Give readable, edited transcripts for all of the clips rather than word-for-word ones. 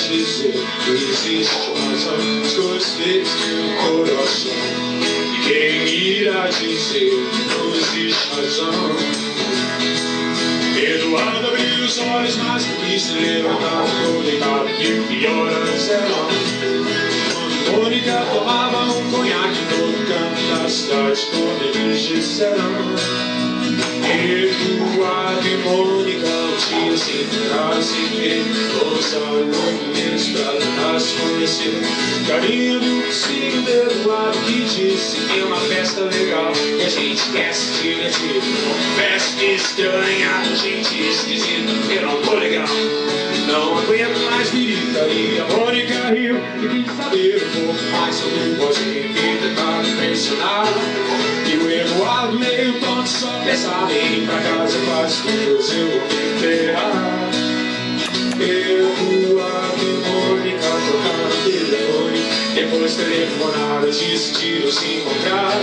dizer que existe razão nas coisas feitas pelo coração. E quem irá dizer que não existe razão? Eduardo abriu os olhos, mas por que se levantava, ficou deitado, que horas serão? Quando Mônica tomava um conhaque em todo canto da cidade, como eles disseram. Eduardo e Mônica um dia se encontraram sem querer, não sabe muito menos pra tentar se conhecer. Carinha do filho de Eduardo que disse que é uma festa legal e a gente quer se divertir. Festa estranha, gente esquisita, eu não tô legal, não aguento mais gritaria. A Mônica riu e quis saber um pouco mais sobre o vozinho que tentava impressionar. E o Eduardo meio tonto só pensava em ir pra casa, quase todos eu vou me ferrar. Eduardo e Mônica trocaram telefone, depois telefonaram, decidiram se encontrar.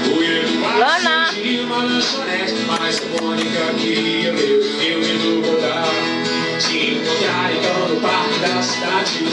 O Eduardo queria uma lanchonete, mas a Mônica queria ver o filme do Godard. Se encontrar então no parque da cidade,